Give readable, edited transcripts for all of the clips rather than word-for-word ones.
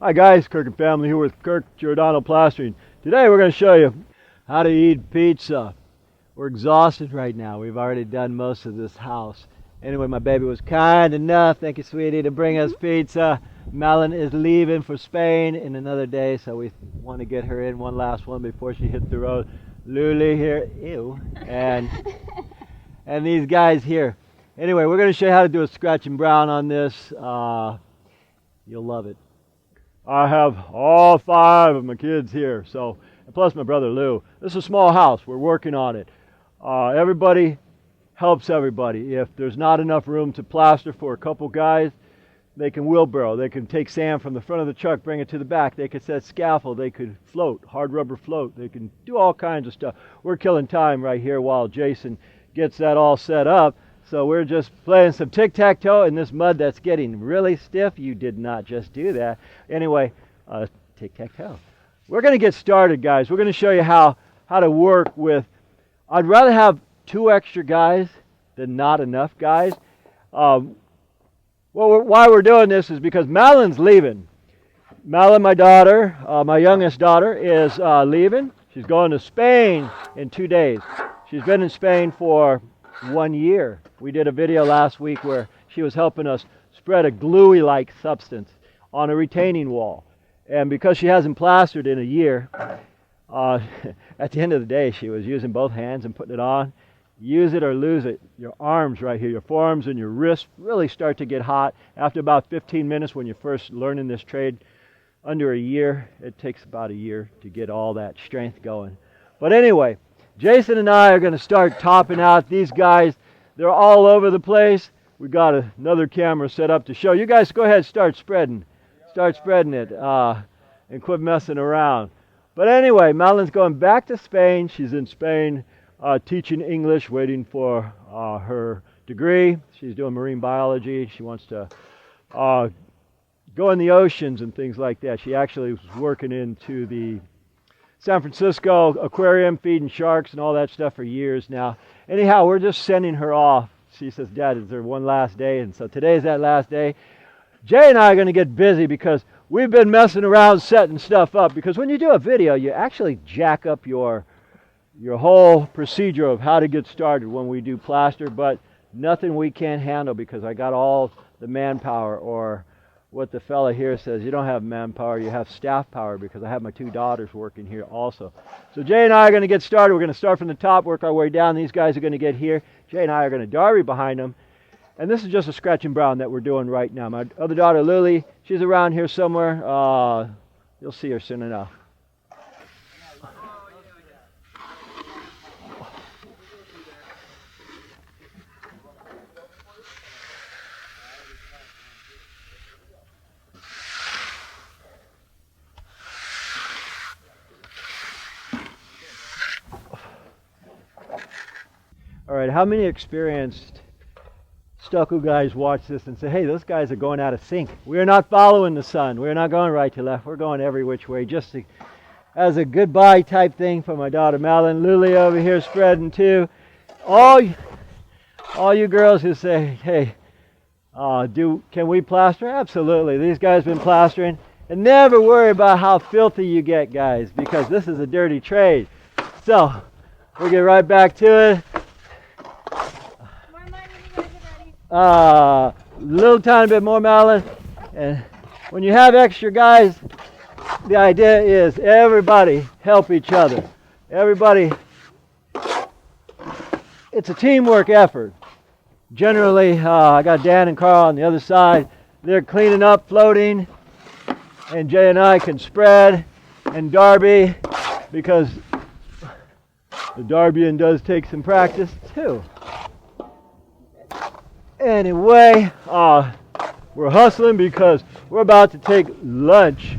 Hi guys, Kirk and family here with Kirk, Giordano Plastering. Today we're going to show you how to eat pizza. We're exhausted right now. We've already done most of this house. Anyway, my baby was kind enough, thank you sweetie, to bring us pizza. Madeleine is leaving for Spain in another day, so we want to get her in one last one before she hits the road. Luli here, ew, and these guys here. Anyway, we're going to show you how to do a scratch and brown on this. You'll love it. I have all 5 of my kids here, so, and plus my brother Lou. This is a small house. We're working on it. Everybody helps everybody. If there's not enough room to plaster for a couple guys, they can wheelbarrow. They can take sand from the front of the truck, bring it to the back. They could set scaffold. They could float, hard rubber float. They can do all kinds of stuff. We're killing time right here while Jason gets that all set up. So we're just playing some tic-tac-toe in this mud that's getting really stiff. You did not just do that. Anyway, tic-tac-toe. We're going to get started, guys. We're going to show you how to work with. I'd rather have 2 extra guys than not enough guys. Why we're doing this is because Madeleine's leaving. Madeleine, my daughter, my youngest daughter, is leaving. She's going to Spain in 2 days. She's been in Spain for 1 year. We did a video last week where she was helping us spread a gluey-like substance on a retaining wall. And because she hasn't plastered in a year, at the end of the day, she was using both hands and putting it on. Use it or lose it. Your arms right here, your forearms and your wrists really start to get hot. After about 15 minutes when you're first learning this trade, under a year, it takes about a year to get all that strength going. But anyway, Jason and I are going to start topping out these guys. They're all over the place. We got another camera set up to show. You guys go ahead, start spreading it, and quit messing around. But anyway, Madeleine's going back to Spain. She's in Spain teaching English, waiting for her degree. She's doing marine biology. She wants to go in the oceans and things like that. She actually was working into the San Francisco aquarium, feeding sharks and all that stuff for years now. Anyhow, we're just sending her off. She says, Dad, is there one last day? And so today's that last day. Jay and I are going to get busy because we've been messing around setting stuff up. Because when you do a video, you actually jack up your whole procedure of how to get started when we do plaster. But nothing we can't handle because I got all the manpower, or what the fella here says, you don't have manpower, you have staff power, because I have my 2 daughters working here also. So Jay and I are going to get started. We're going to start from the top, work our way down. These guys are going to get here. Jay and I are going to Darby behind them. And this is just a scratch and brown that we're doing right now. My other daughter, Lily, she's around here somewhere. You'll see her soon enough. All right, how many experienced Stucco guys watch this and say, hey, those guys are going out of sync. We're not following the sun. We're not going right to left. We're going every which way, just as a goodbye type thing for my daughter Madeleine. Lily over here spreading too. All you girls who say, hey, can we plaster? Absolutely. These guys have been plastering. And never worry about how filthy you get, guys, because this is a dirty trade. So, we'll get right back to it. Little tiny bit more, Madeleine. And when you have extra guys, the idea is everybody help each other. Everybody, it's a teamwork effort. Generally, I got Dan and Carl on the other side. They're cleaning up, floating, and Jay and I can spread, and Darby, because the Darbian does take some practice too. Anyway, we're hustling because we're about to take lunch,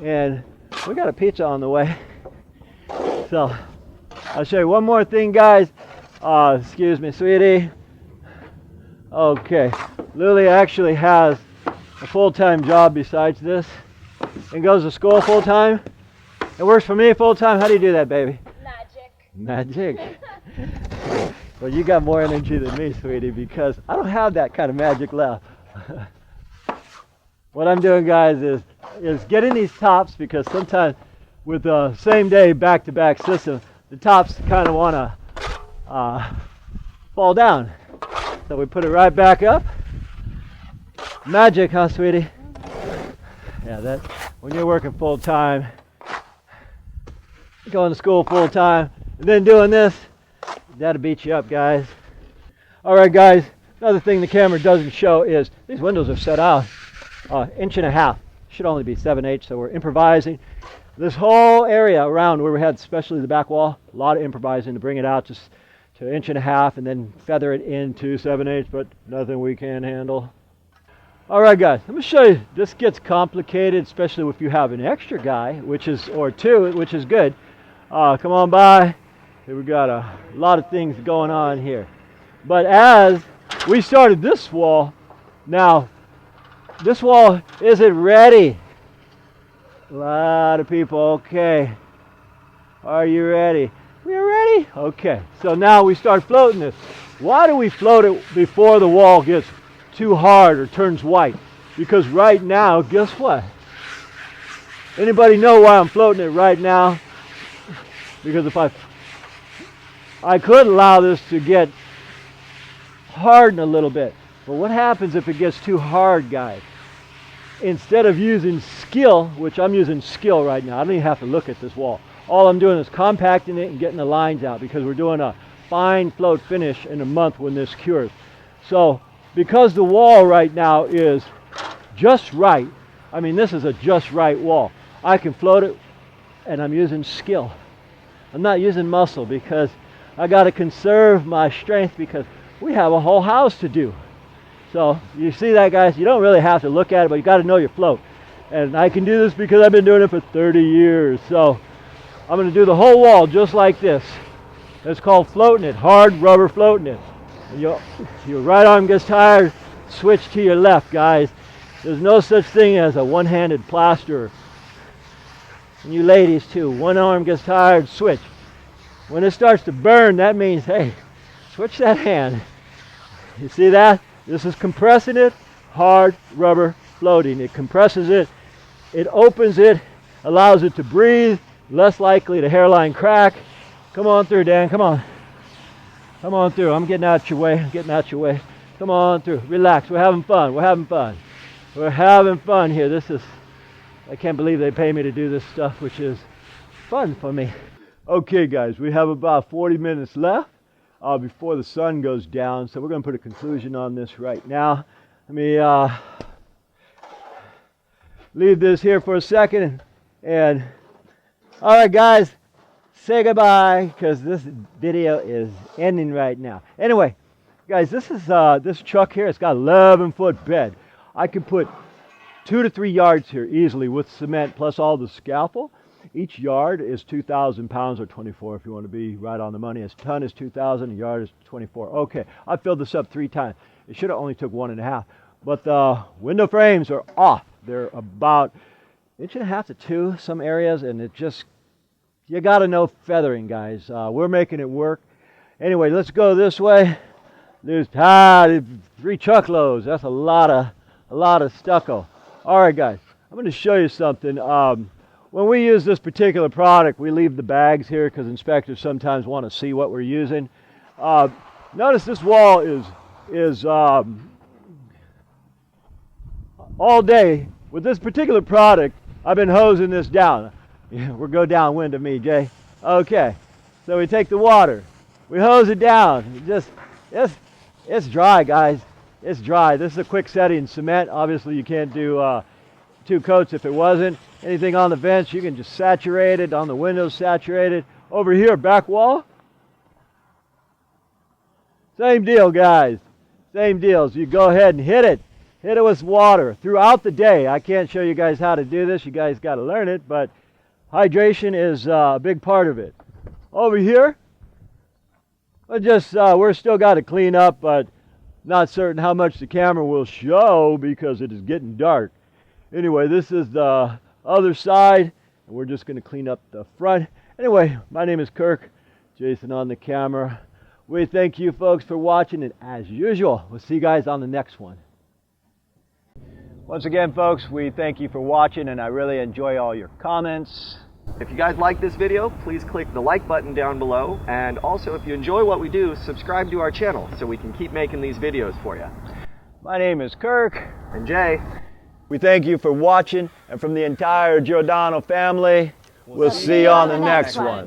and we got a pizza on the way. So, I'll show you one more thing, guys. Excuse me, sweetie. Okay, Lily actually has a full-time job besides this, and goes to school full-time. It works for me full-time. How do you do that, baby? Magic. Well, you got more energy than me, sweetie, because I don't have that kind of magic left. What I'm doing, guys, is is getting these tops, because sometimes with the same day back-to-back system, the tops kind of want to fall down. So we put it right back up. Magic, huh, sweetie? Yeah, that when you're working full time, going to school full time, and then doing this, that'll beat you up, guys. All right, guys. Another thing the camera doesn't show is these windows are set out 1.5 inches. Should only be 7/8, so we're improvising. This whole area around where we had, especially the back wall, a lot of improvising to bring it out just to 1.5 inches and then feather it into 7/8, but nothing we can't handle. All right, guys, let me show you. This gets complicated, especially if you have an extra guy, or two, which is good. Come on by. Here we got a lot of things going on here. But as we started this wall, now this wall isn't ready. A lot of people, okay. Are you ready? We're ready? Okay, so now we start floating this. Why do we float it before the wall gets too hard or turns white? Because right now, guess what? Anybody know why I'm floating it right now? Because if I could allow this to get harden a little bit, but what happens if it gets too hard, guys? Instead of using skill, which I'm using skill right now, I don't even have to look at this wall. All I'm doing is compacting it and getting the lines out, because we're doing a fine float finish in a month when this cures. So because the wall right now is just right, I mean, this is a just right wall, I can float it, and I'm using skill. I'm not using muscle, because I got to conserve my strength, because we have a whole house to do. So you see that, guys? You don't really have to look at it, but you got to know your float. And I can do this because I've been doing it for 30 years. So I'm going to do the whole wall just like this. It's called floating it, hard rubber floating it. And your right arm gets tired, switch to your left, guys. There's no such thing as a one-handed plasterer. And you ladies too, one arm gets tired, switch. When it starts to burn, that means, hey, switch that hand. You see that? This is compressing it, hard rubber floating. It compresses it, it opens it, allows it to breathe, less likely to hairline crack. Come on through, Dan, come on. Come on through, I'm getting out your way, I'm getting out your way. Come on through, relax, we're having fun, we're having fun. We're having fun here. This is, I can't believe they pay me to do this stuff, which is fun for me. Okay, guys, we have about 40 minutes left before the sun goes down, so we're going to put a conclusion on this right now. Let me leave this here for a second, and all right, guys, say goodbye, because this video is ending right now. Anyway, guys, this is this truck here. It's got 11-foot bed. I could put 2 to 3 yards here easily with cement plus all the scaffold. Each yard is 2,000 pounds, or 24 if you want to be right on the money. A ton is 2,000, a yard is 24. Okay, I filled this up 3 times. It should have only took 1.5. But the window frames are off. They're about 1.5 to 2 some areas, and it just, you got to know feathering, guys. We're making it work. Anyway, let's go this way. There's 3 truckloads. That's a lot of stucco. All right, guys, I'm going to show you something. When we use this particular product, we leave the bags here because inspectors sometimes want to see what we're using. Notice this wall is all day. With this particular product, I've been hosing this down. We'll go downwind of me, Jay. Okay, so we take the water, we hose it down. It's dry, guys. It's dry. This is a quick setting cement. Obviously, you can't do 2 coats if it wasn't. Anything on the vents, you can just saturate it. On the windows, saturate it. Over here, back wall, same deal, guys. Same deals. You go ahead and hit it. Hit it with water throughout the day. I can't show you guys how to do this. You guys got to learn it, but hydration is a big part of it. Over here, we're still got to clean up, but not certain how much the camera will show because it is getting dark. Anyway, this is the other side, and we're just going to clean up the front. Anyway, my name is Kirk, Jason on the camera. We thank you folks for watching, and as usual, we'll see you guys on the next one. Once again, folks, we thank you for watching, and I really enjoy all your comments. If you guys like this video, please click the like button down below, and also if you enjoy what we do, subscribe to our channel so we can keep making these videos for you. My name is Kirk. And Jay. We thank you for watching, and from the entire Giordano family, we'll see you on the next one.